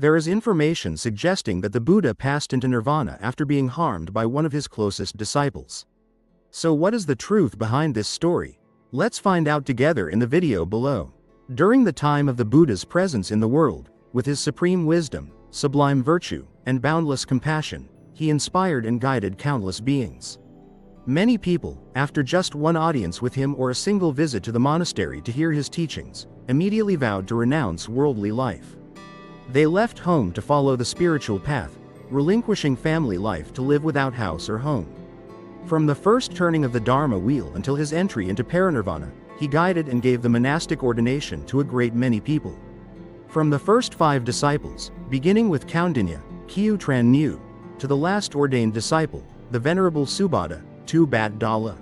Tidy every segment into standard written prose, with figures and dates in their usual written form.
There is information suggesting that the Buddha passed into nirvana after being harmed by one of his closest disciples. So what is the truth behind this story? Let's find out together in the video below. During the time of the Buddha's presence in the world, with his supreme wisdom, sublime virtue, and boundless compassion, he inspired and guided countless beings. Many people, after just one audience with him or a single visit to the monastery to hear his teachings, immediately vowed to renounce worldly life. They left home to follow the spiritual path, relinquishing family life to live without house or home. From the first turning of the Dharma wheel until his entry into parinirvana, he guided and gave the monastic ordination to a great many people. From the first 5 disciples, beginning with Kaundinya, Kyu Tran Nyu, to the last ordained disciple, the Venerable Subhadda, Tu Bat Dala.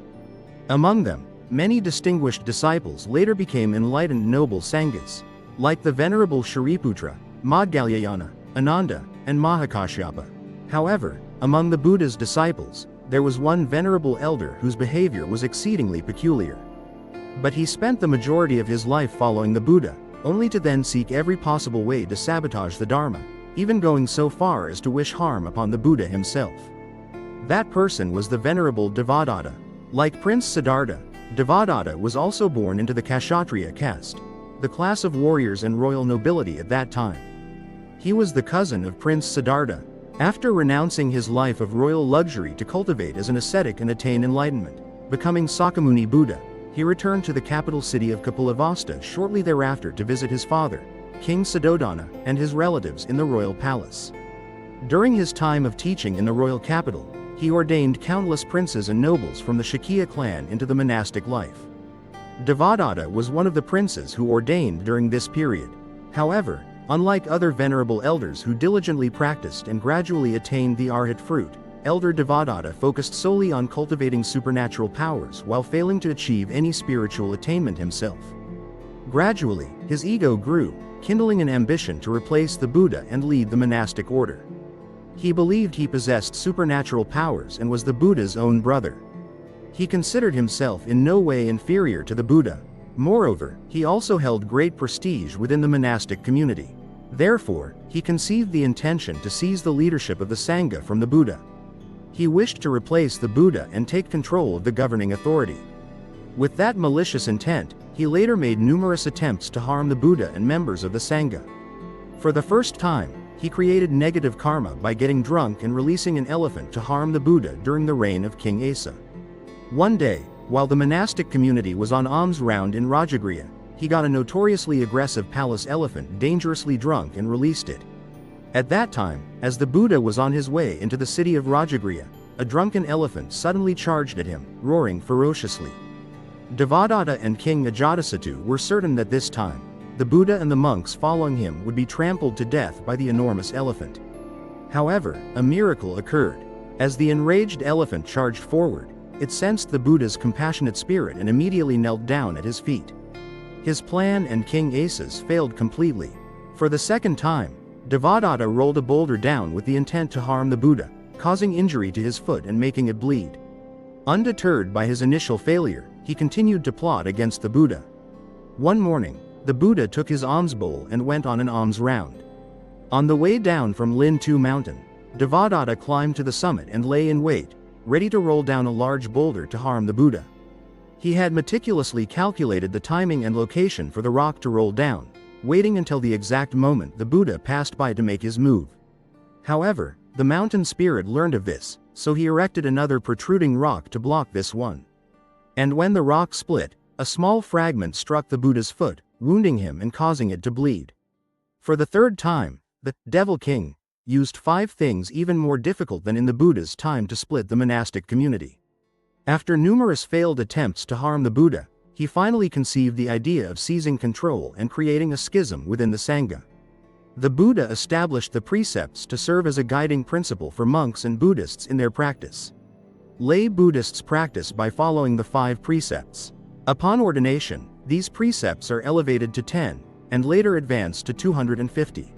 Among them, many distinguished disciples later became enlightened noble sanghas, like the Venerable Shariputra, Madhgalyayana, Ananda, and Mahakashyapa. However, among the Buddha's disciples, there was one venerable elder whose behavior was exceedingly peculiar. But he spent the majority of his life following the Buddha, only to then seek every possible way to sabotage the Dharma, even going so far as to wish harm upon the Buddha himself. That person was the Venerable Devadatta. Like Prince Siddhartha, Devadatta was also born into the Kshatriya caste, the class of warriors and royal nobility at that time. He was the cousin of Prince Siddhartha. After renouncing his life of royal luxury to cultivate as an ascetic and attain enlightenment, becoming Sakyamuni Buddha, he returned to the capital city of Kapilavastu shortly thereafter to visit his father, King Suddhodana, and his relatives in the royal palace. During his time of teaching in the royal capital, he ordained countless princes and nobles from the Shakya clan into the monastic life. Devadatta was one of the princes who ordained during this period. However, unlike other venerable elders who diligently practiced and gradually attained the arhat fruit, Elder Devadatta focused solely on cultivating supernatural powers while failing to achieve any spiritual attainment himself. Gradually, his ego grew, kindling an ambition to replace the Buddha and lead the monastic order. He believed he possessed supernatural powers and was the Buddha's own brother. He considered himself in no way inferior to the Buddha. Moreover, he also held great prestige within the monastic community. Therefore, he conceived the intention to seize the leadership of the Sangha from the Buddha. He wished to replace the Buddha and take control of the governing authority. With that malicious intent, he later made numerous attempts to harm the Buddha and members of the Sangha. For the first time, he created negative karma by getting drunk and releasing an elephant to harm the Buddha during the reign of King Asa. One day, while the monastic community was on alms round in Rajagriha, he got a notoriously aggressive palace elephant dangerously drunk and released it. At that time, as the Buddha was on his way into the city of Rajagriha, a drunken elephant suddenly charged at him, roaring ferociously. Devadatta and King Ajatasattu were certain that this time, the Buddha and the monks following him would be trampled to death by the enormous elephant. However, a miracle occurred. As the enraged elephant charged forward, it sensed the Buddha's compassionate spirit and immediately knelt down at his feet. His plan and King Asa's failed completely. For the second time, Devadatta rolled a boulder down with the intent to harm the Buddha, causing injury to his foot and making it bleed. Undeterred by his initial failure, he continued to plot against the Buddha. One morning, the Buddha took his alms bowl and went on an alms round. On the way down from Lintu mountain, Devadatta climbed to the summit and lay in wait, ready to roll down a large boulder to harm the Buddha. He had meticulously calculated the timing and location for the rock to roll down, waiting until the exact moment the Buddha passed by to make his move. However, the mountain spirit learned of this, so he erected another protruding rock to block this one. And when the rock split, a small fragment struck the Buddha's foot, wounding him and causing it to bleed. For the third time, the Devil King used 5 things even more difficult than in the Buddha's time to split the monastic community. After numerous failed attempts to harm the Buddha, he finally conceived the idea of seizing control and creating a schism within the Sangha. The Buddha established the precepts to serve as a guiding principle for monks and Buddhists in their practice. Lay Buddhists practice by following the 5 precepts. Upon ordination, these precepts are elevated to 10, and later advanced to 250.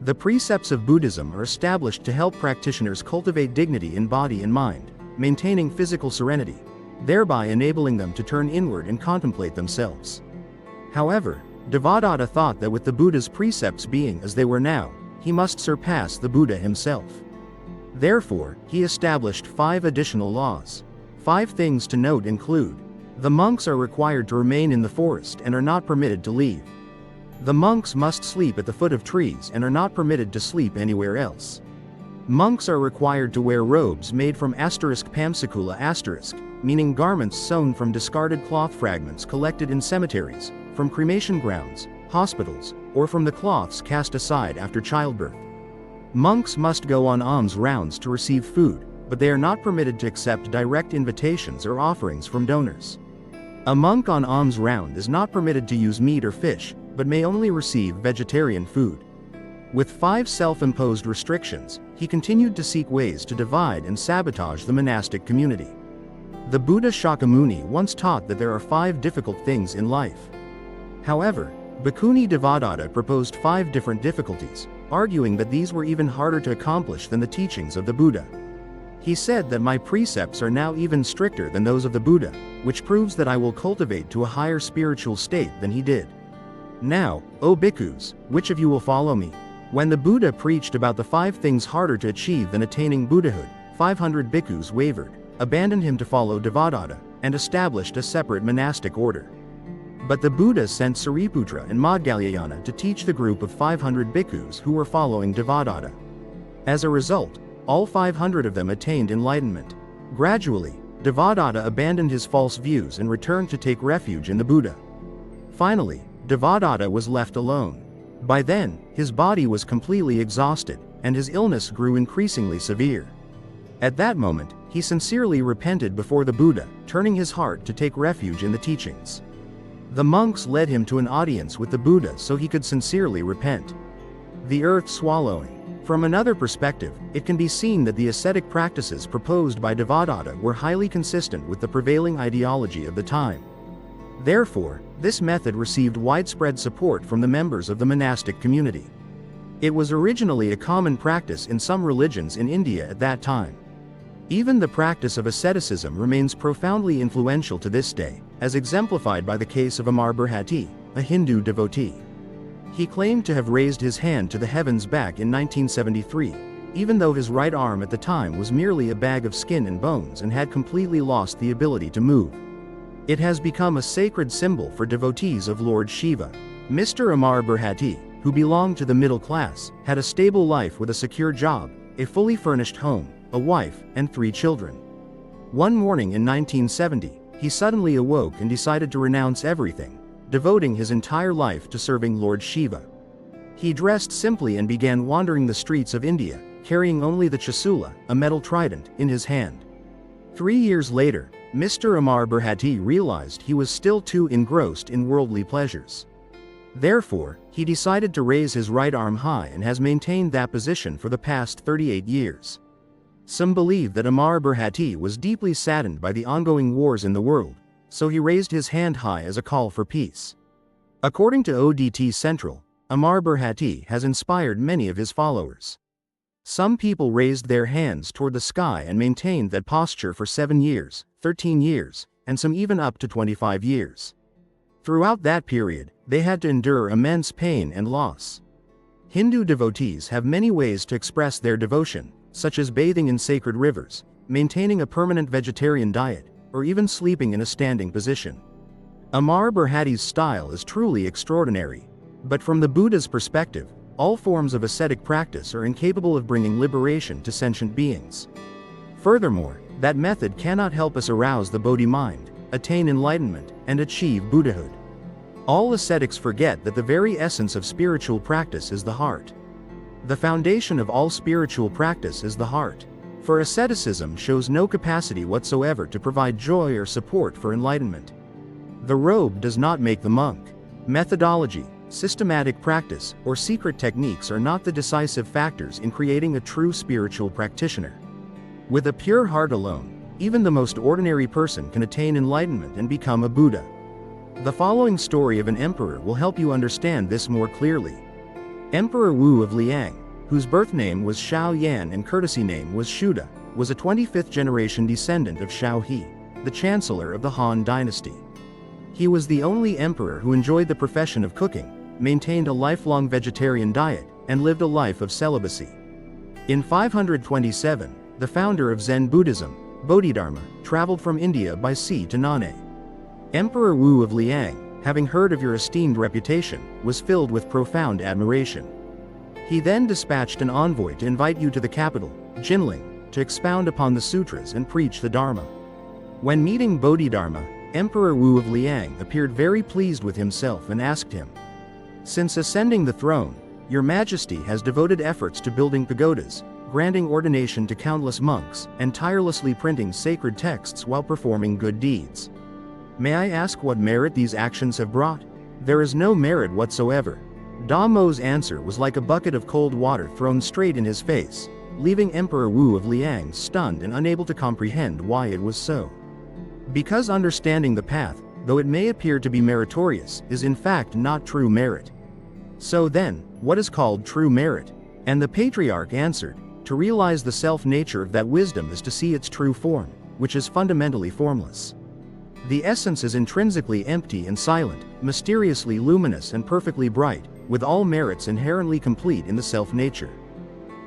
The precepts of Buddhism are established to help practitioners cultivate dignity in body and mind, maintaining physical serenity, thereby enabling them to turn inward and contemplate themselves. However, Devadatta thought that with the Buddha's precepts being as they were now, he must surpass the Buddha himself. Therefore, he established 5 additional laws. 5 things to note include: the monks are required to remain in the forest and are not permitted to leave. The monks must sleep at the foot of trees and are not permitted to sleep anywhere else. Monks are required to wear robes made from *pamsakula*, meaning garments sewn from discarded cloth fragments collected in cemeteries, from cremation grounds, hospitals, or from the cloths cast aside after childbirth. Monks must go on alms rounds to receive food, but they are not permitted to accept direct invitations or offerings from donors. A monk on alms round is not permitted to use meat or fish, but may only receive vegetarian food. With 5 self-imposed restrictions, he continued to seek ways to divide and sabotage the monastic community. The Buddha Shakyamuni once taught that there are 5 difficult things in life. However, Bhikkhuni Devadatta proposed 5 different difficulties, arguing that these were even harder to accomplish than the teachings of the Buddha. He said that my precepts are now even stricter than those of the Buddha, which proves that I will cultivate to a higher spiritual state than he did. Now, O bhikkhus, which of you will follow me? When the Buddha preached about the 5 things harder to achieve than attaining Buddhahood, 500 bhikkhus wavered, abandoned him to follow Devadatta, and established a separate monastic order. But the Buddha sent Sariputra and Maudgalyayana to teach the group of 500 bhikkhus who were following Devadatta. As a result, all 500 of them attained enlightenment. Gradually, Devadatta abandoned his false views and returned to take refuge in the Buddha. Finally, Devadatta was left alone. By then, his body was completely exhausted, and his illness grew increasingly severe. At that moment, he sincerely repented before the Buddha, turning his heart to take refuge in the teachings. The monks led him to an audience with the Buddha so he could sincerely repent. The earth swallowing. From another perspective, it can be seen that the ascetic practices proposed by Devadatta were highly consistent with the prevailing ideology of the time. Therefore, this method received widespread support from the members of the monastic community. It was originally a common practice in some religions in India at that time. Even the practice of asceticism remains profoundly influential to this day, as exemplified by the case of Amar Bharati, a Hindu devotee. He claimed to have raised his hand to the heavens back in 1973, even though his right arm at the time was merely a bag of skin and bones and had completely lost the ability to move. It has become a sacred symbol for devotees of Lord Shiva. Mr. Amar Bharati, who belonged to the middle class, had a stable life with a secure job, a fully furnished home, a wife, and 3 children. One morning in 1970, he suddenly awoke and decided to renounce everything, devoting his entire life to serving Lord Shiva. He dressed simply and began wandering the streets of India, carrying only the chasula, a metal trident, in his hand. 3 years later, Mr. Amar Bharati realized he was still too engrossed in worldly pleasures. Therefore, he decided to raise his right arm high and has maintained that position for the past 38 years. Some believe that Amar Bharati was deeply saddened by the ongoing wars in the world, so he raised his hand high as a call for peace. According to ODT Central, Amar Bharati has inspired many of his followers. Some people raised their hands toward the sky and maintained that posture for 7 years, 13 years, and some even up to 25 years. Throughout that period, they had to endure immense pain and loss. Hindu devotees have many ways to express their devotion, such as bathing in sacred rivers, maintaining a permanent vegetarian diet, or even sleeping in a standing position. Amar Bharati's style is truly extraordinary. But from the Buddha's perspective, all forms of ascetic practice are incapable of bringing liberation to sentient beings. Furthermore, that method cannot help us arouse the Bodhi mind, attain enlightenment, and achieve Buddhahood. All ascetics forget that the very essence of spiritual practice is the heart. The foundation of all spiritual practice is the heart. For asceticism shows no capacity whatsoever to provide joy or support for enlightenment. The robe does not make the monk. Methodology, systematic practice, or secret techniques are not the decisive factors in creating a true spiritual practitioner. With a pure heart alone, even the most ordinary person can attain enlightenment and become a Buddha. The following story of an emperor will help you understand this more clearly. Emperor Wu of Liang, whose birth name was Shao Yan and courtesy name was Shuda, was a 25th generation descendant of Shao He, the chancellor of the Han dynasty. He was the only emperor who enjoyed the profession of cooking, maintained a lifelong vegetarian diet, and lived a life of celibacy. In 527, the founder of Zen Buddhism, Bodhidharma, traveled from India by sea to Nan'e. Emperor Wu of Liang, having heard of your esteemed reputation, was filled with profound admiration. He then dispatched an envoy to invite you to the capital, Jinling, to expound upon the sutras and preach the Dharma. When meeting Bodhidharma, Emperor Wu of Liang appeared very pleased with himself and asked him, "Since ascending the throne, Your Majesty has devoted efforts to building pagodas, granting ordination to countless monks, and tirelessly printing sacred texts while performing good deeds. May I ask what merit these actions have brought?" "There is no merit whatsoever." Da Mo's answer was like a bucket of cold water thrown straight in his face, leaving Emperor Wu of Liang stunned and unable to comprehend why it was so. Because understanding the path, though it may appear to be meritorious, is in fact not true merit. So then, what is called true merit? And the patriarch answered, to realize the self-nature of that wisdom is to see its true form, which is fundamentally formless. The essence is intrinsically empty and silent, mysteriously luminous and perfectly bright, with all merits inherently complete in the self-nature.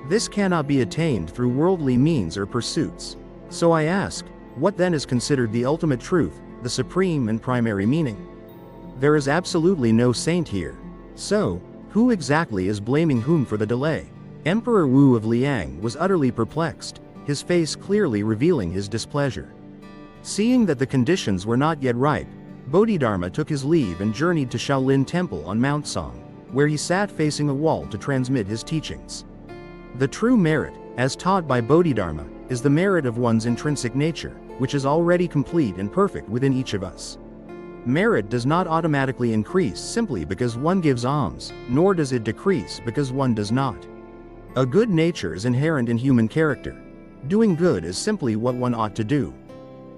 This cannot be attained through worldly means or pursuits. So I ask, what then is considered the ultimate truth, the supreme and primary meaning? There is absolutely no saint here. So, who exactly is blaming whom for the delay? Emperor Wu of Liang was utterly perplexed, his face clearly revealing his displeasure. Seeing that the conditions were not yet ripe, Bodhidharma took his leave and journeyed to Shaolin Temple on Mount Song, where he sat facing a wall to transmit his teachings. The true merit, as taught by Bodhidharma, is the merit of one's intrinsic nature, which is already complete and perfect within each of us. Merit does not automatically increase simply because one gives alms, nor does it decrease because one does not. A good nature is inherent in human character. Doing good is simply what one ought to do.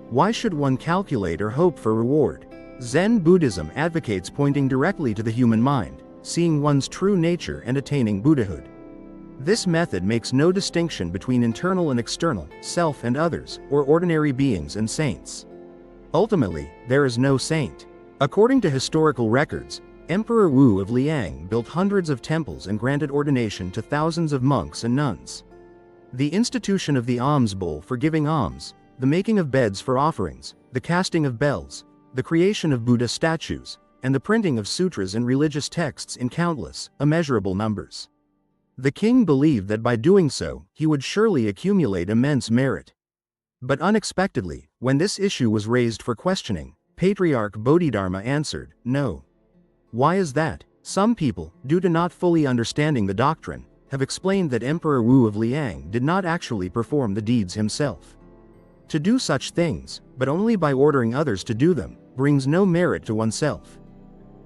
Why should one calculate or hope for reward? Zen Buddhism advocates pointing directly to the human mind, seeing one's true nature and attaining Buddhahood. This method makes no distinction between internal and external, self and others, or ordinary beings and saints. Ultimately, there is no saint. According to historical records, Emperor Wu of Liang built hundreds of temples and granted ordination to thousands of monks and nuns. The institution of the alms bowl for giving alms, the making of beds for offerings, the casting of bells, the creation of Buddha statues, and the printing of sutras and religious texts in countless, immeasurable numbers. The king believed that by doing so, he would surely accumulate immense merit. But unexpectedly, when this issue was raised for questioning, Patriarch Bodhidharma answered, "No." Why is that? Some people, due to not fully understanding the doctrine, have explained that Emperor Wu of Liang did not actually perform the deeds himself. To do such things, but only by ordering others to do them, brings no merit to oneself.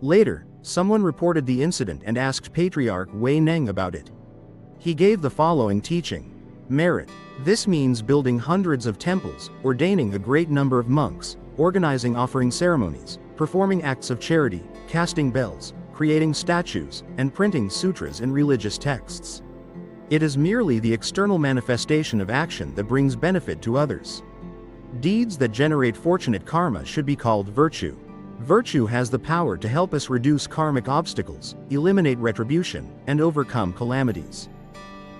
Later, someone reported the incident and asked Patriarch Wei Neng about it. He gave the following teaching. Merit. This means building hundreds of temples, ordaining a great number of monks, organizing offering ceremonies, performing acts of charity, casting bells, creating statues, and printing sutras and religious texts. It is merely the external manifestation of action that brings benefit to others. Deeds that generate fortunate karma should be called virtue. Virtue has the power to help us reduce karmic obstacles, eliminate retribution, and overcome calamities.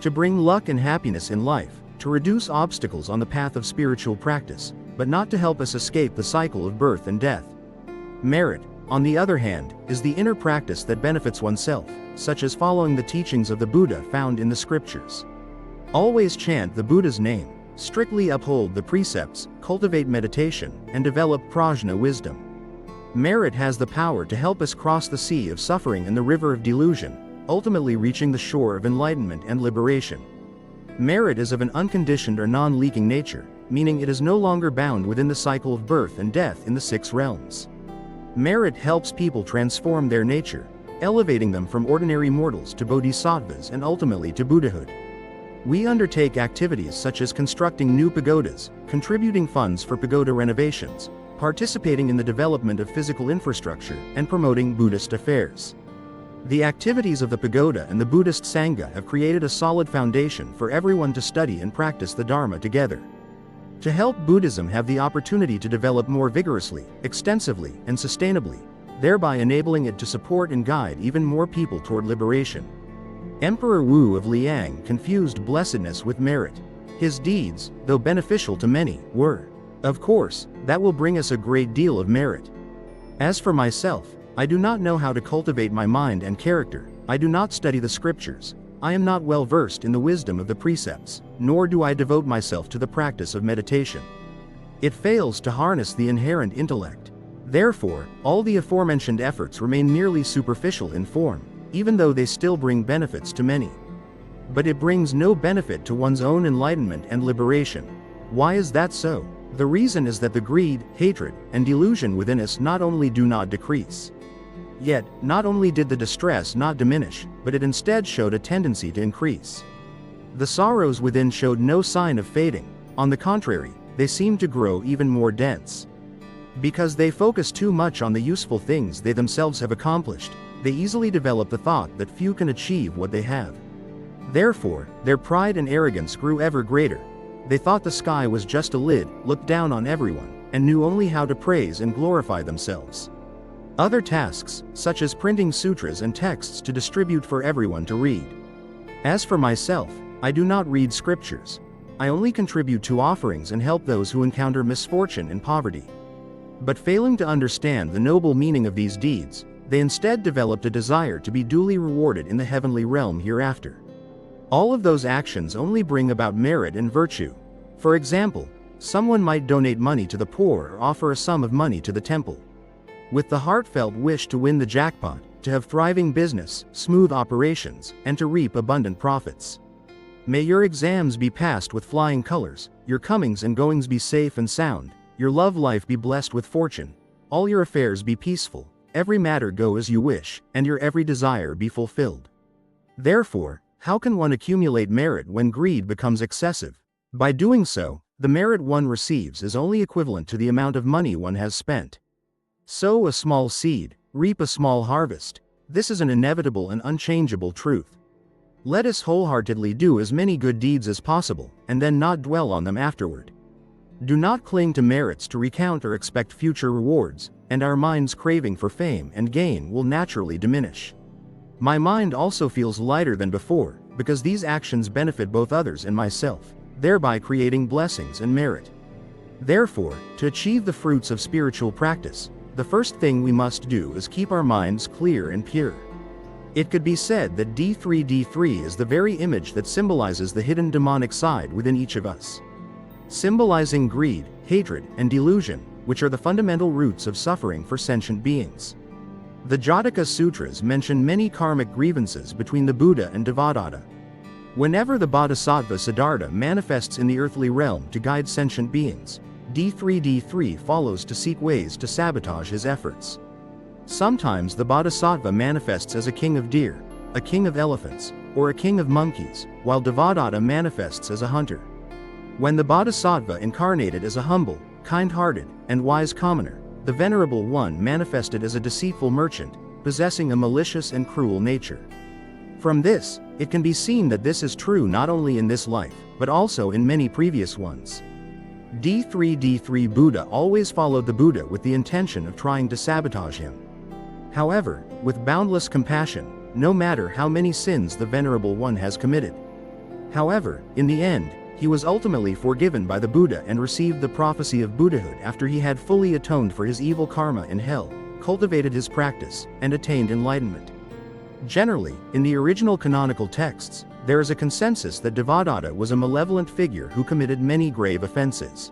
To bring luck and happiness in life, to reduce obstacles on the path of spiritual practice, but not to help us escape the cycle of birth and death. Merit, on the other hand, is the inner practice that benefits oneself, such as following the teachings of the Buddha found in the scriptures. Always chant the Buddha's name, strictly uphold the precepts, cultivate meditation, and develop prajna wisdom. Merit has the power to help us cross the sea of suffering and the river of delusion, ultimately reaching the shore of enlightenment and liberation. Merit is of an unconditioned or non-leaking nature, meaning it is no longer bound within the cycle of birth and death in the six realms. Merit helps people transform their nature, elevating them from ordinary mortals to bodhisattvas and ultimately to Buddhahood. We undertake activities such as constructing new pagodas, contributing funds for pagoda renovations, participating in the development of physical infrastructure, and promoting Buddhist affairs. The activities of the pagoda and the Buddhist Sangha have created a solid foundation for everyone to study and practice the Dharma together. To help Buddhism have the opportunity to develop more vigorously, extensively, and sustainably, thereby enabling it to support and guide even more people toward liberation. Emperor Wu of Liang confused blessedness with merit. His deeds, though beneficial to many, were. Of course, that will bring us a great deal of merit. As for myself, I do not know how to cultivate my mind and character. I do not study the scriptures. I am not well versed in the wisdom of the precepts, nor do I devote myself to the practice of meditation. It fails to harness the inherent intellect. Therefore, all the aforementioned efforts remain merely superficial in form, even though they still bring benefits to many. But it brings no benefit to one's own enlightenment and liberation. Why is that so? The reason is that the greed, hatred, and delusion within us not only do not decrease. Yet, not only did the distress not diminish, but it instead showed a tendency to increase. The sorrows within showed no sign of fading. On the contrary, they seemed to grow even more dense. Because they focus too much on the useful things they themselves have accomplished, they easily develop the thought that few can achieve what they have. Therefore, their pride and arrogance grew ever greater. They thought the sky was just a lid, looked down on everyone, and knew only how to praise and glorify themselves. Other tasks, such as printing sutras and texts to distribute for everyone to read. As for myself, I do not read scriptures. I only contribute to offerings and help those who encounter misfortune and poverty. But failing to understand the noble meaning of these deeds, they instead developed a desire to be duly rewarded in the heavenly realm hereafter. All of those actions only bring about merit and virtue. For example, someone might donate money to the poor or offer a sum of money to the temple, with the heartfelt wish to win the jackpot, to have thriving business, smooth operations, and to reap abundant profits. May your exams be passed with flying colors, your comings and goings be safe and sound, your love life be blessed with fortune, all your affairs be peaceful, every matter go as you wish, and your every desire be fulfilled. Therefore, how can one accumulate merit when greed becomes excessive? By doing so, the merit one receives is only equivalent to the amount of money one has spent. Sow a small seed, reap a small harvest. This is an inevitable and unchangeable truth. Let us wholeheartedly do as many good deeds as possible, and then not dwell on them afterward. Do not cling to merits to recount or expect future rewards, and our mind's craving for fame and gain will naturally diminish. My mind also feels lighter than before, because these actions benefit both others and myself, thereby creating blessings and merit. Therefore, to achieve the fruits of spiritual practice, the first thing we must do is keep our minds clear and pure. It could be said that D3D3 is the very image that symbolizes the hidden demonic side within each of us, symbolizing greed, hatred, and delusion, which are the fundamental roots of suffering for sentient beings. The Jataka Sutras mention many karmic grievances between the Buddha and Devadatta. Whenever the Bodhisattva Siddhartha manifests in the earthly realm to guide sentient beings, D3D3 follows to seek ways to sabotage his efforts. Sometimes the Bodhisattva manifests as a king of deer, a king of elephants, or a king of monkeys, while Devadatta manifests as a hunter. When the Bodhisattva incarnated as a humble, kind-hearted, and wise commoner, the Venerable One manifested as a deceitful merchant, possessing a malicious and cruel nature. From this, it can be seen that this is true not only in this life, but also in many previous ones. D3D3 Buddha always followed the Buddha with the intention of trying to sabotage him. However, with boundless compassion, no matter how many sins the Venerable One has committed. However, in the end, he was ultimately forgiven by the Buddha and received the prophecy of Buddhahood after he had fully atoned for his evil karma in hell, cultivated his practice, and attained enlightenment. Generally, in the original canonical texts, there is a consensus that Devadatta was a malevolent figure who committed many grave offenses.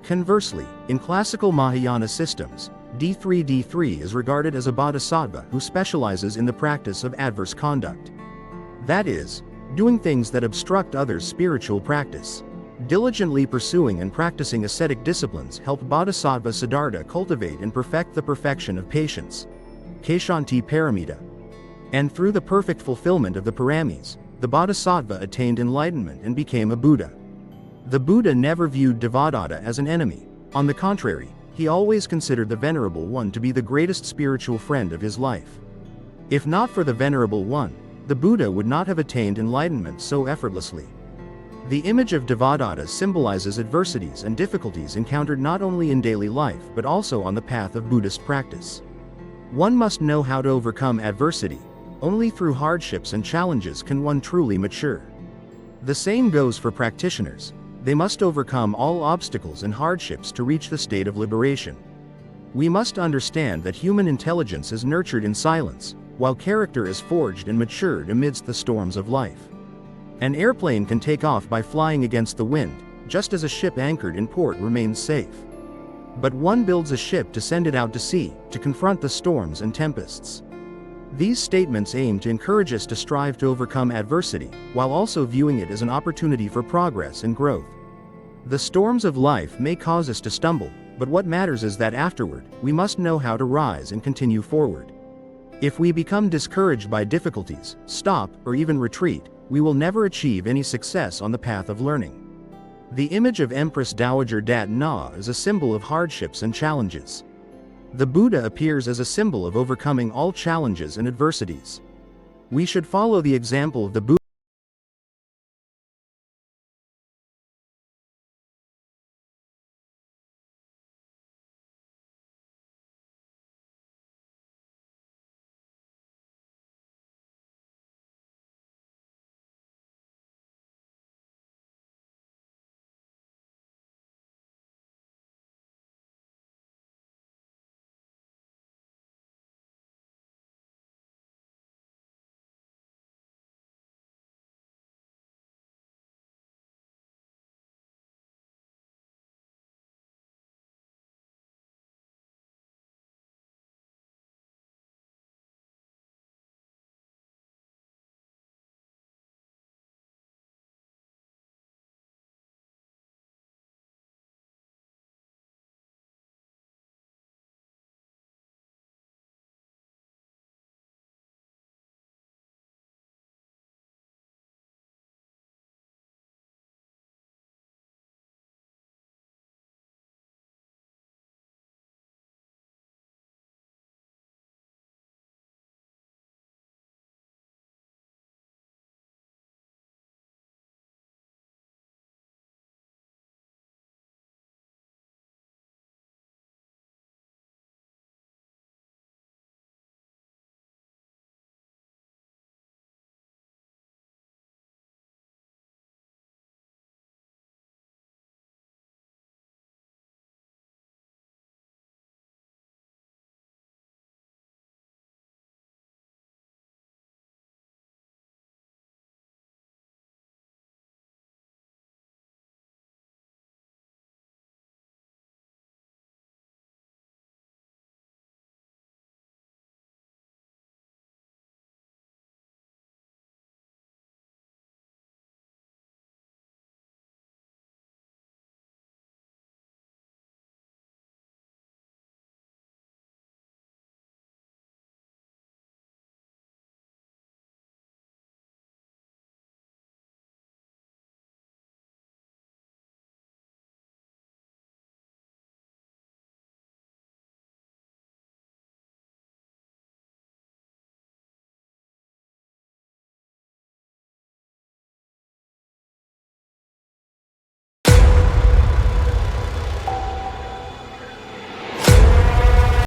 Conversely, in classical Mahayana systems, D3D3 is regarded as a bodhisattva who specializes in the practice of adverse conduct. That is, doing things that obstruct others' spiritual practice. Diligently pursuing and practicing ascetic disciplines help Bodhisattva Siddhartha cultivate and perfect the perfection of patience, Kshanti Paramita. And through the perfect fulfillment of the paramis, the Bodhisattva attained enlightenment and became a Buddha. The Buddha never viewed Devadatta as an enemy. On the contrary, he always considered the Venerable One to be the greatest spiritual friend of his life. If not for the Venerable One, the Buddha would not have attained enlightenment so effortlessly. The image of Devadatta symbolizes adversities and difficulties encountered not only in daily life but also on the path of Buddhist practice. One must know how to overcome adversity. Only through hardships and challenges can one truly mature. The same goes for practitioners. They must overcome all obstacles and hardships to reach the state of liberation. We must understand that human intelligence is nurtured in silence, while character is forged and matured amidst the storms of life. An airplane can take off by flying against the wind, just as a ship anchored in port remains safe. But one builds a ship to send it out to sea, to confront the storms and tempests. These statements aim to encourage us to strive to overcome adversity, while also viewing it as an opportunity for progress and growth. The storms of life may cause us to stumble, but what matters is that afterward, we must know how to rise and continue forward. If we become discouraged by difficulties, stop, or even retreat, we will never achieve any success on the path of learning. The image of Empress Dowager Dat Na is a symbol of hardships and challenges. The Buddha appears as a symbol of overcoming all challenges and adversities. We should follow the example of the Buddha